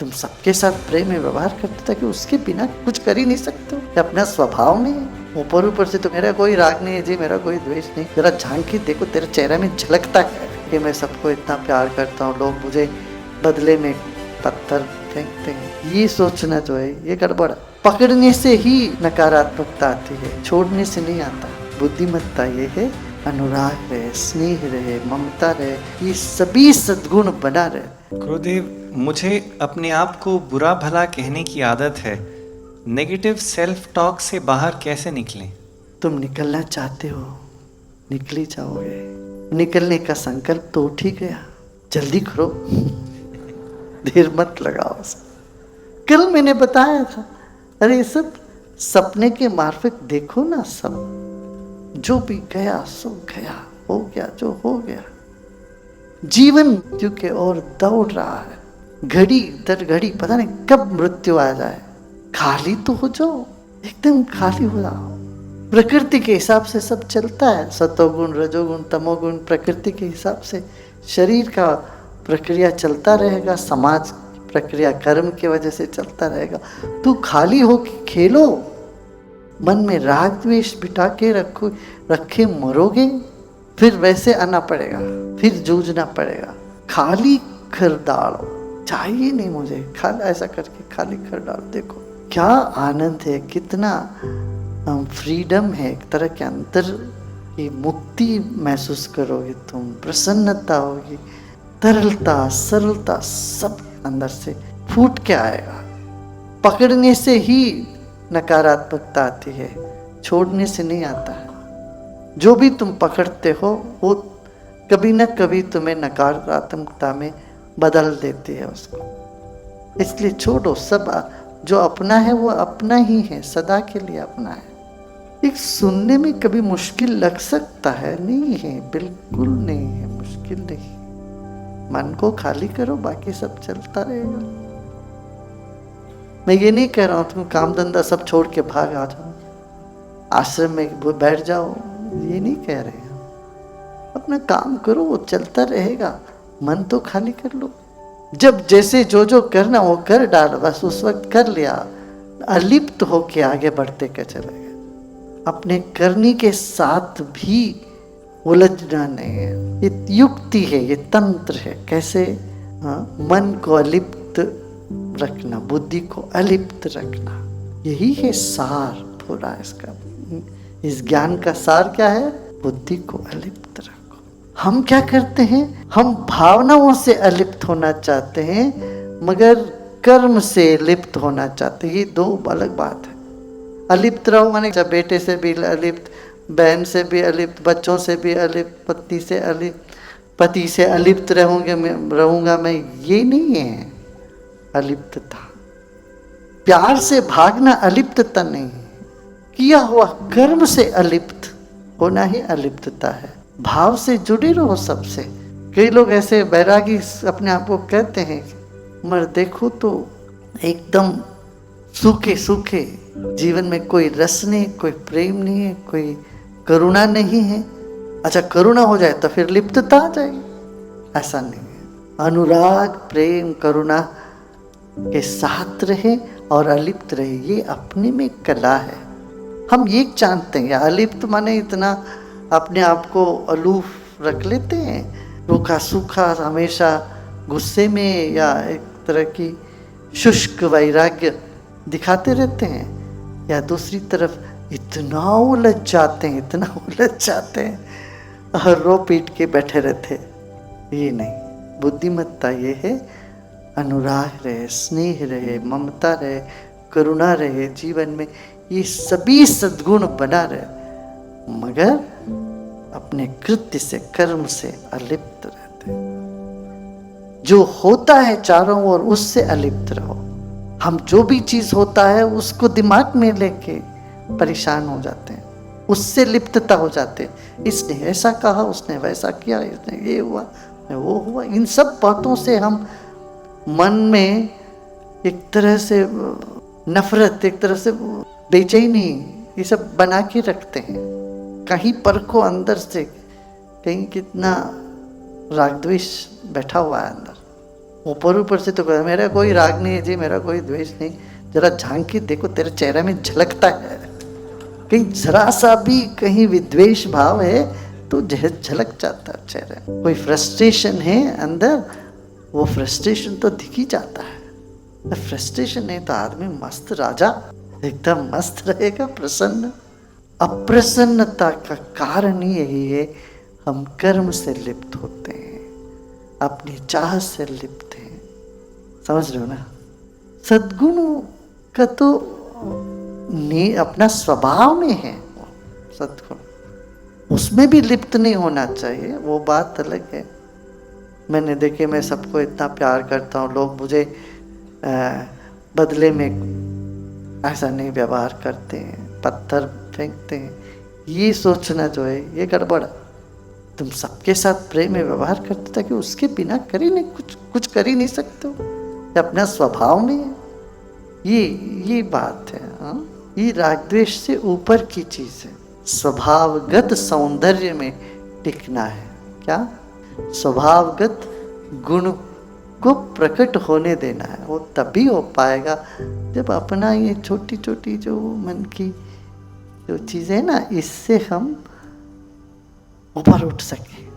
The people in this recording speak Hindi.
तुम सबके साथ प्रेम में व्यवहार करते था कि उसके बिना कुछ कर ही नहीं सकते हो, ये अपना स्वभाव में है। ऊपर से तो मेरा कोई राग नहीं है जी, मेरा कोई द्वेष नहीं, जरा झांक के देखो तेरे चेहरे में झलकता है कि मैं सबको इतना प्यार करता हूँ, लोग मुझे बदले में पत्थर फेंकते हैं। ये सोचना जो है ये गड़बड़। पकड़ने से ही नकारात्मकता आती है, छोड़ने से नहीं आता। बुद्धिमत्ता ये है अनुराग रहे, स्नेह रहे, ममता रहे, ये सभी सद्गुण बना रहे। गुरुदेव, मुझे अपने आप को बुरा भला कहने की आदत है। नेगेटिव सेल्फ टॉक से बाहर कैसे निकलें? तुम निकलना चाहते हो, निकल ही जाओगे। निकलने का संकल्प तो उठ ही गया, जल्दी करो, देर मत लगाओ। कल मैंने बताया था, अरे ये सब सपने के मार्फत देखो ना, सब जो भी गया सो गया, हो गया जो हो गया। जीवन मृत्यु के ओर दौड़ रहा है, घड़ी दर घड़ी पता नहीं कब मृत्यु आ जाए। खाली तो हो जाओ, एकदम खाली हो जाओ। प्रकृति के हिसाब से सब चलता है, सतोगुण रजोगुण तमोगुण, प्रकृति के हिसाब से शरीर का प्रक्रिया चलता रहेगा, समाज प्रक्रिया कर्म की वजह से चलता रहेगा। तू खाली हो के खेलो, मन में राग द्वेष बिठा के रखे मरोगे, फिर वैसे आना पड़ेगा, फिर जूझना पड़ेगा। खाली कर डालो, चाहिए नहीं मुझे, खाली ऐसा करके खाली कर डालो। देखो क्या आनंद है, कितना फ्रीडम है, एक तरह के अंतर की मुक्ति महसूस करोगे तुम, प्रसन्नता होगी, तरलता सरलता सब अंदर से फूट के आएगा। पकड़ने से ही नकारात्मकता आती है, छोड़ने से नहीं आता है। जो भी तुम पकड़ते हो वो कभी न कभी तुम्हें नकारात्मकता में बदल देती है उसको। इसलिए छोड़ो, सब जो अपना है वो अपना ही है, सदा के लिए अपना है। एक सुनने में कभी मुश्किल लग सकता है, नहीं है, बिल्कुल नहीं है, मुश्किल नहीं। मन को खाली करो, बाकी सब चलता रहेगा। मैं ये नहीं कह रहा हूं तुम काम धंधा सब छोड़ के भाग आ जाओ, आश्रम में बैठ जाओ, ये नहीं कह रहे हैं। अपना काम करो, वो चलता रहेगा, मन तो खाली कर लो। जब जैसे जो करना वो कर डालो, बस उस वक्त कर लिया, अलिप्त होके आगे बढ़ते के चले गए। अपने करने के साथ भी उलझना नहीं है, ये युक्ति है, ये तंत्र है। कैसे? मन को अलिप्त रखना, बुद्धि को अलिप्त रखना, यही है सार पूरा इसका। इस ज्ञान का सार क्या है? बुद्धि को अलिप्त रखो। हम क्या करते हैं? हम भावनाओं से अलिप्त होना चाहते हैं, मगर कर्म से लिप्त होना चाहते हैं। ये दो अलग बात है। अलिप्त रहो माने बेटे से भी अलिप्त, बहन से भी अलिप्त, बच्चों से भी अलिप्त, पत्नी से अलिप्त, पति से अलिप्त रहूंगा मैं, ये नहीं है अलिप्तता। प्यार से भागना अलिप्तता नहीं है, किया हुआ कर्म से अलिप्त होना ही अलिप्तता है। भाव से जुड़े रहो सबसे। कई लोग ऐसे बैरागी अपने आप को कहते हैं, मगर देखो तो एकदम सूखे सूखे, जीवन में कोई रस नहीं, कोई प्रेम नहीं है, कोई करुणा नहीं है। अच्छा, करुणा हो जाए तो फिर लिप्तता आ जाएगी, ऐसा नहीं है। अनुराग प्रेम करुणा के साथ रहे और अलिप्त रहे, ये अपने में कला है। हम ये जानते हैं, अलिप्त माने इतना अपने आप को अलूफ रख लेते हैं, रूखा सूखा, हमेशा गुस्से में या एक तरह की शुष्क वैराग्य दिखाते रहते हैं, या दूसरी तरफ इतना उलझ जाते हैं और रो पीट के बैठे रहते। ये नहीं, बुद्धिमत्ता ये है अनुराग रहे, स्नेह रहे, ममता रहे, करुणा रहे जीवन में, ये सभी सद्गुण बना रहे, मगर अपने कृत्य से कर्म से अलिप्त रहते। जो होता है चारों ओर उससे अलिप्त रहो। हम जो भी चीज होता है उसको दिमाग में लेके परेशान हो जाते हैं, उससे लिप्तता हो जाते हैं। इसने ऐसा कहा, उसने वैसा किया, इसने ये हुआ वो हुआ, इन सब बातों से हम मन में एक तरह से नफरत, एक तरह से बेचैनी, ये सब बना के रखते हैं। कहीं परखो अंदर से, कहीं कितना राग द्वेष बैठा हुआ है अंदर, ऊपर ऊपर से तो कहता मेरा कोई राग नहीं है जी, मेरा कोई द्वेष नहीं, जरा झांक के देखो तेरे चेहरे में झलकता है, कहीं जरा सा भी कहीं विद्वेष भाव है तो झलक जाता है चेहरे में। कोई फ्रस्ट्रेशन है अंदर, वो फ्रस्ट्रेशन तो दिख ही जाता है। फ्रस्ट्रेशन नहीं तो आदमी मस्त राजा एकदम मस्त रहेगा, प्रसन्न। अप्रसन्नता का कारण यही है, हम कर्म से लिप्त होते हैं, अपनी चाह से लिप्त हैं। समझ रहे हो ना? सद्गुणों का तो अपना स्वभाव में है सद्गुण, उसमें भी लिप्त नहीं होना चाहिए, वो बात अलग है। मैंने देखे, मैं सबको इतना प्यार करता हूँ, लोग मुझे बदले में ऐसा नहीं व्यवहार करते हैं, पत्थर फेंकते हैं, ये सोचना जो है ये गड़बड़। तुम सबके साथ प्रेम में व्यवहार करते ताकि उसके बिना कर ही नहीं, कुछ कर ही नहीं सकते हो, ये अपना स्वभाव में है। ये बात है। हाँ, ये राग द्वेष से ऊपर की चीज है। स्वभावगत सौंदर्य में टिकना है। क्या? स्वभावगत गुण को प्रकट होने देना है। वो तभी हो पाएगा जब अपना ये छोटी छोटी जो मन की जो चीज़ें ना, इससे हम ऊपर उठ सकें।